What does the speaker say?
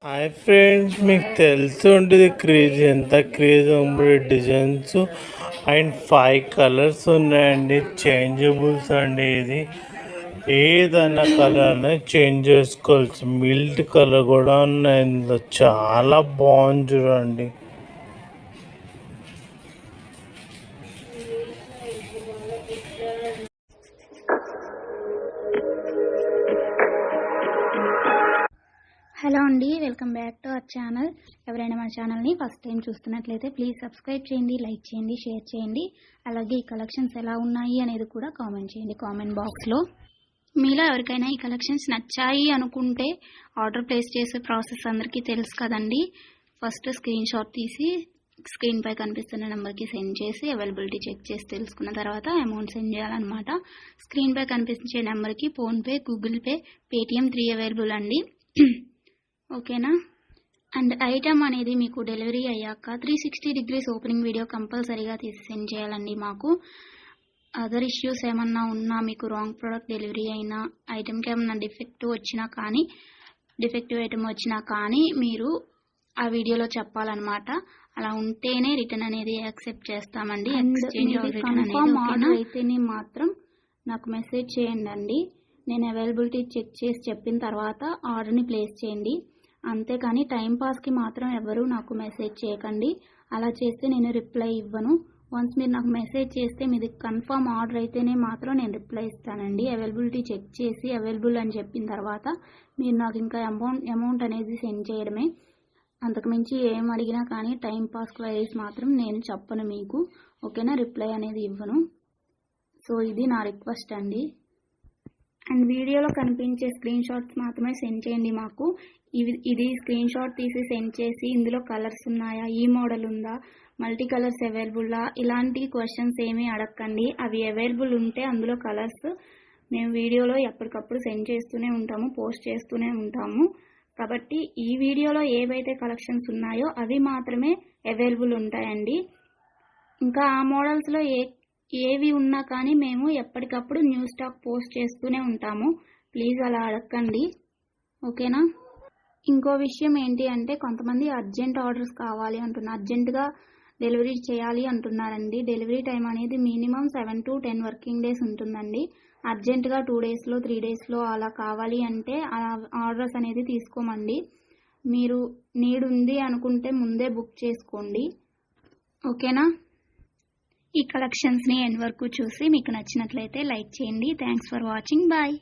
Hi friends, మీకు తెలిసి ఉంటుంది క్రేజ్ ఎంత క్రేజ్ ఉంది. డిజైన్స్ అండ్ 5 కలర్స్ ఉన్నాయండి. చేంజబుల్స్ అండి. ఇది ఏదైనా కలర్ చేంజ్ చేసుకోవచ్చు. మిల్ట్ కలర్ కూడా ఉన్నాయి. ఇందులో చాలా బాగుంది చూడండి. హలో అండి, welcome back to our channel. ఎవరైనా మన ఛానల్ని ఫస్ట్ టైం చూస్తున్నట్లయితే ప్లీజ్ సబ్స్క్రైబ్ చేయండి, లైక్ చేయండి, షేర్ చేయండి. అలాగే ఈ కలెక్షన్స్ ఎలా ఉన్నాయి అనేది కూడా కామెంట్ చేయండి కామెంట్ బాక్స్లో. మీలో ఎవరికైనా ఈ కలెక్షన్స్ నచ్చాయి అనుకుంటే ఆర్డర్ ప్లేస్ చేసే ప్రాసెస్ అందరికీ తెలుసు కదండి. ఫస్ట్ స్క్రీన్ షాట్ తీసి స్క్రీన్ పై కనిపిస్తున్న నెంబర్కి సెండ్ చేసి అవైలబిలిటీ చెక్ చేసి తెలుసుకున్న తర్వాత అమౌంట్ సెండ్ చేయాలన్నమాట. స్క్రీన్ పై కనిపించే నెంబర్కి PhonePe, Google pay, Paytm 3 available అండి. ఓకేనా. అండ్ ఐటమ్ అనేది మీకు డెలివరీ అయ్యాక 360 డిగ్రీస్ ఓపెనింగ్ వీడియో కంపల్సరీగా తీసి సెండ్ చేయాలండి. మాకు అదర్ ఇష్యూస్ ఏమన్నా ఉన్నా, మీకు రాంగ్ ప్రోడక్ట్ డెలివరీ అయినా, ఐటమ్కి ఏమన్నా డిఫెక్టివ్ ఐటమ్ వచ్చినా కానీ మీరు ఆ వీడియోలో చెప్పాలన్నమాట. అలా ఉంటేనే రిటర్న్ అనేది యాక్సెప్ట్ చేస్తామండి. కన్ఫర్మ్ ఆర్డర్ అయితేనే మాత్రం నాకు మెసేజ్ చేయండి. నేను అవైలబిలిటీ చెక్ చేసి చెప్పిన తర్వాత ఆర్డర్ని ప్లేస్ చేయండి. అంతేకాని టైంపాస్కి మాత్రం ఎవరు నాకు మెసేజ్ చేయకండి. అలా చేస్తే నేను రిప్లై ఇవ్వను. వన్స్ మీరు నాకు మెసేజ్ చేస్తే మీది కన్ఫర్మ్ ఆర్డర్ అయితేనే మాత్రం నేను రిప్లై ఇస్తానండి. అవైలబిలిటీ చెక్ చేసి అవైలబుల్ అని చెప్పిన తర్వాత మీరు నాకు ఇంకా అమౌంట్ అనేది సెండ్ చేయడమే. అంతకుమించి ఏం అడిగినా కానీ టైంపాస్ క్వైరీస్ మాత్రం నేను చెప్పను మీకు. ఓకేనా, రిప్లై అనేది ఇవ్వను. సో ఇది నా రిక్వెస్ట్ అండి. అండ్ వీడియోలో కనిపించే స్క్రీన్ షాట్స్ మాత్రమే సెండ్ చేయండి మాకు. ఇది స్క్రీన్ షాట్ తీసి సెండ్ చేసి ఇందులో కలర్స్ ఉన్నాయా, ఈ మోడల్ ఉందా, మల్టీ కలర్స్ అవైలబుల్లా, ఇలాంటి క్వశ్చన్స్ ఏమీ అడగండి. అవి అవైలబుల్ ఉంటే అందులో కలర్స్ మేము వీడియోలో ఎప్పటికప్పుడు సెండ్ చేస్తూనే ఉంటాము, పోస్ట్ చేస్తూనే ఉంటాము. కాబట్టి ఈ వీడియోలో ఏవైతే కలెక్షన్స్ ఉన్నాయో అవి మాత్రమే అవైలబుల్ ఉంటాయండి. ఇంకా ఆ మోడల్స్లో ఏవి ఉన్నా కానీ మేము ఎప్పటికప్పుడు న్యూ స్టాక్ పోస్ట్ చేస్తూనే ఉంటాము. ప్లీజ్ అలా అడగండి. ఓకేనా. ఇంకో విషయం ఏంటి అంటే, కొంతమంది అర్జెంట్ ఆర్డర్స్ కావాలి అంటున్నారు, అర్జెంటుగా డెలివరీ చేయాలి అంటున్నారండి. డెలివరీ టైం అనేది మినిమం 7 to 10 వర్కింగ్ డేస్ ఉంటుందండి. అర్జెంటుగా 2 daysలో 3 daysలో అలా కావాలి అంటే ఆర్డర్స్ అనేది తీసుకోమండి. మీరు నీడ్ ఉంది అనుకుంటే ముందే బుక్ చేసుకోండి. ఓకేనా. ఈ కలెక్షన్స్ని ఎండ్ వరకు చూసి మీకు నచ్చినట్లయితే లైక్ చేయండి. Thanks for watching. బాయ్.